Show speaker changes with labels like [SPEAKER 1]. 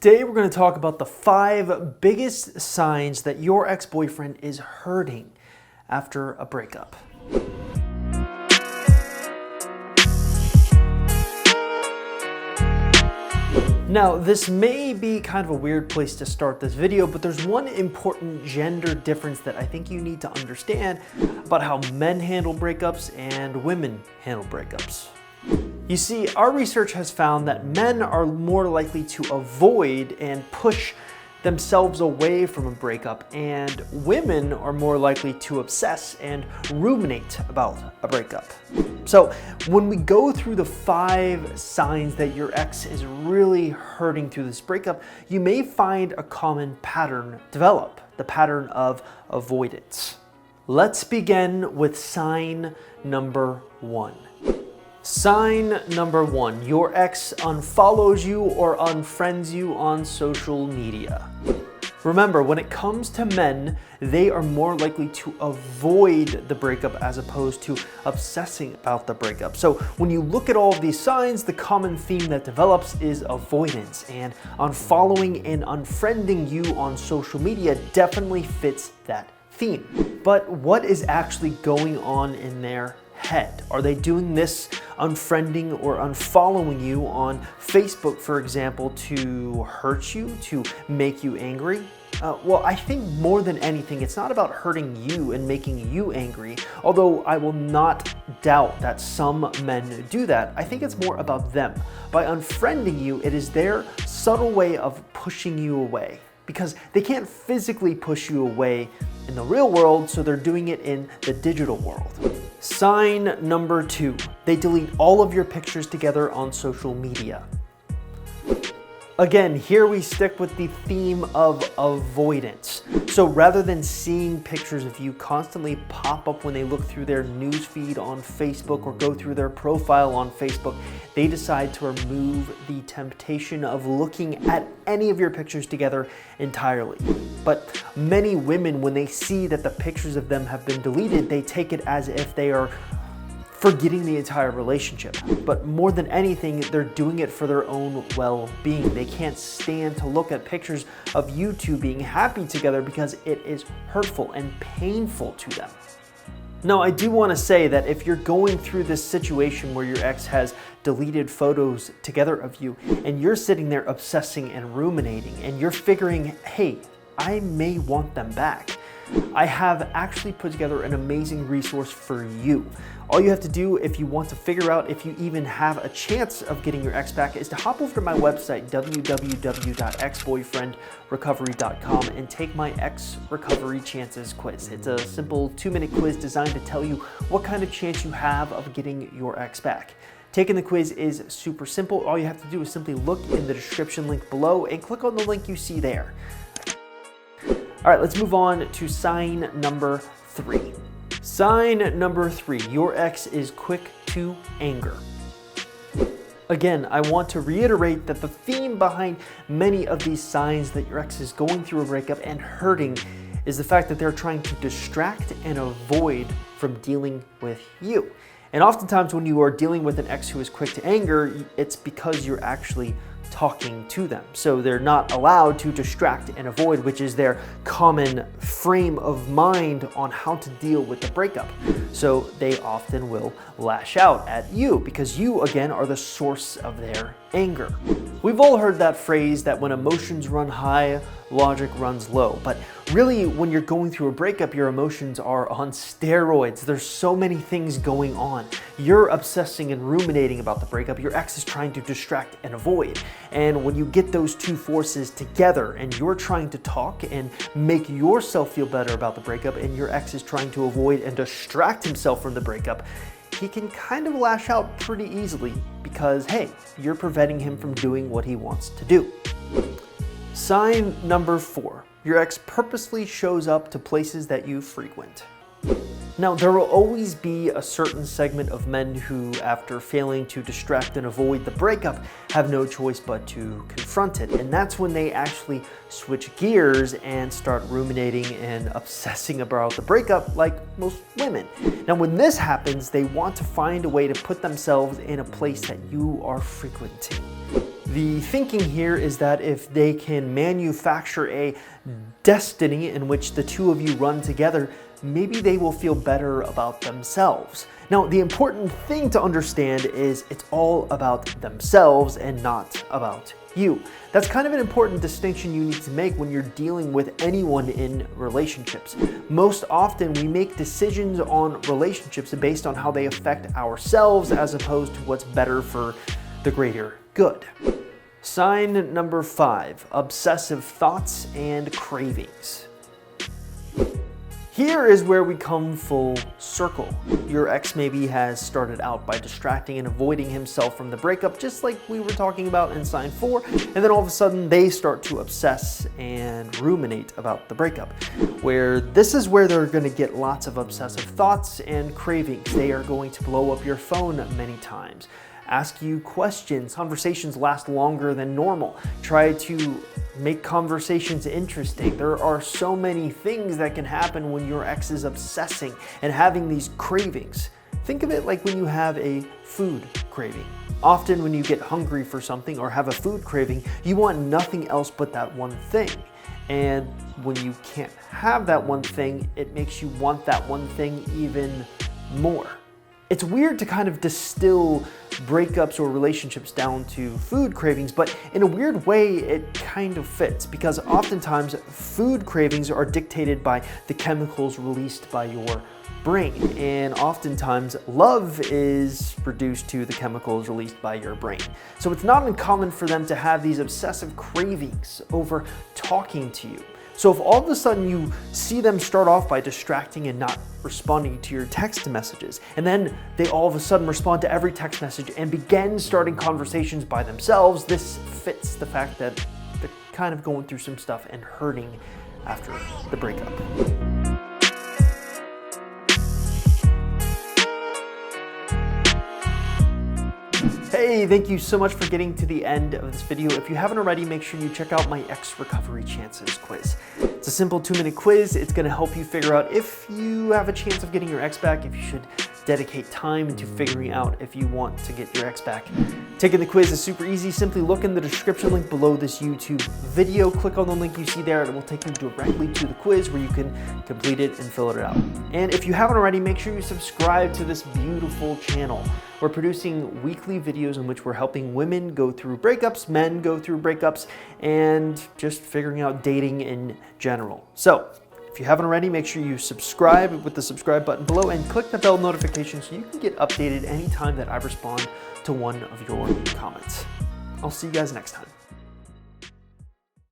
[SPEAKER 1] Today we're going to talk about the 5 biggest signs that your ex-boyfriend is hurting after a breakup. Now, this may be kind of a weird place to start this video, but there's one important gender difference that I think you need to understand about how men handle breakups and women handle breakups. You see, our research has found that men are more likely to avoid and push themselves away from a breakup, and women are more likely to obsess and ruminate about a breakup. So when we go through the 5 signs that your ex is really hurting through this breakup, you may find a common pattern develop, the pattern of avoidance. Let's begin with sign number 1. Sign number 1, your ex unfollows you or unfriends you on social media. Remember, when it comes to men, they are more likely to avoid the breakup as opposed to obsessing about the breakup. So when you look at all of these signs, the common theme that develops is avoidance, and unfollowing and unfriending you on social media definitely fits that theme. But what is actually going on in their head? Are they doing this unfriending or unfollowing you on Facebook, for example, to hurt you, to make you angry? Well, I think more than anything, it's not about hurting you and making you angry, although I will not doubt that some men do that. I think it's more about them. By unfriending you, it is their subtle way of pushing you away, because they can't physically push you away in the real world, so they're doing it in the digital world. Sign number 2, they delete all of your pictures together on social media. Again, here we stick with the theme of avoidance. So rather than seeing pictures of you constantly pop up when they look through their newsfeed on Facebook or go through their profile on Facebook, they decide to remove the temptation of looking at any of your pictures together entirely. But many women, when they see that the pictures of them have been deleted, they take it as if they are forgetting the entire relationship. But more than anything, they're doing it for their own well-being. They can't stand to look at pictures of you two being happy together because it is hurtful and painful to them. Now, I do want to say that if you're going through this situation where your ex has deleted photos together of you and you're sitting there obsessing and ruminating and you're figuring, hey, I may want them back, I have actually put together an amazing resource for you. All you have to do if you want to figure out if you even have a chance of getting your ex back is to hop over to my website, www.exboyfriendrecovery.com, and take my ex recovery chances quiz. It's a simple 2-minute quiz designed to tell you what kind of chance you have of getting your ex back. Taking the quiz is super simple. All you have to do is simply look in the description link below and click on the link you see there. All right, let's move on to sign number 3. Sign number 3, your ex is quick to anger. Again, I want to reiterate that the theme behind many of these signs that your ex is going through a breakup and hurting is the fact that they're trying to distract and avoid from dealing with you. And oftentimes when you are dealing with an ex who is quick to anger, it's because you're actually talking to them. So they're not allowed to distract and avoid, which is their common frame of mind on how to deal with the breakup. So they often will lash out at you because you, again, are the source of their anger. We've all heard that phrase that when emotions run high, logic runs low. But really, when you're going through a breakup, your emotions are on steroids. There's so many things going on. You're obsessing and ruminating about the breakup. Your ex is trying to distract and avoid. And when you get those two forces together and you're trying to talk and make yourself feel better about the breakup and your ex is trying to avoid and distract himself from the breakup, he can kind of lash out pretty easily because, hey, you're preventing him from doing what he wants to do. Sign number 4, your ex purposely shows up to places that you frequent. Now, there will always be a certain segment of men who, after failing to distract and avoid the breakup, have no choice but to confront it. And that's when they actually switch gears and start ruminating and obsessing about the breakup like most women. Now, when this happens, they want to find a way to put themselves in a place that you are frequenting. The thinking here is that if they can manufacture a destiny in which the two of you run together, maybe they will feel better about themselves. Now, the important thing to understand is it's all about themselves and not about you. That's kind of an important distinction you need to make when you're dealing with anyone in relationships. Most often, we make decisions on relationships based on how they affect ourselves as opposed to what's better for the greater good. Sign number 5, obsessive thoughts and cravings. Here is where we come full circle. Your ex maybe has started out by distracting and avoiding himself from the breakup, just like we were talking about in sign 4, and then all of a sudden they start to obsess and ruminate about the breakup, where this is where they're going to get lots of obsessive thoughts and cravings. They are going to blow up your phone many times, ask you questions. Conversations last longer than normal. Try to make conversations interesting. There are so many things that can happen when your ex is obsessing and having these cravings. Think of it like when you have a food craving. Often when you get hungry for something or have a food craving, you want nothing else but that one thing. And when you can't have that one thing, it makes you want that one thing even more. It's weird to kind of distill breakups or relationships down to food cravings, but in a weird way, it kind of fits because oftentimes food cravings are dictated by the chemicals released by your brain, and oftentimes love is reduced to the chemicals released by your brain. So it's not uncommon for them to have these obsessive cravings over talking to you. So if all of a sudden you see them start off by distracting and not responding to your text messages, and then they all of a sudden respond to every text message and begin starting conversations by themselves, this fits the fact that they're kind of going through some stuff and hurting after the breakup. Hey, thank you so much for getting to the end of this video. If you haven't already, make sure you check out my Ex Recovery Chances quiz. It's a simple 2-minute quiz. It's gonna help you figure out if you have a chance of getting your ex back, if you should dedicate time into figuring out if you want to get your ex back. Taking the quiz is super easy. Simply look in the description link below this YouTube video. Click on the link you see there and it will take you directly to the quiz where you can complete it and fill it out. And if you haven't already, make sure you subscribe to this beautiful channel. We're producing weekly videos in which we're helping women go through breakups, men go through breakups, and just figuring out dating in general. So if you haven't already, make sure you subscribe with the subscribe button below and click the bell notification so you can get updated anytime that I respond to one of your comments. I'll see you guys next time.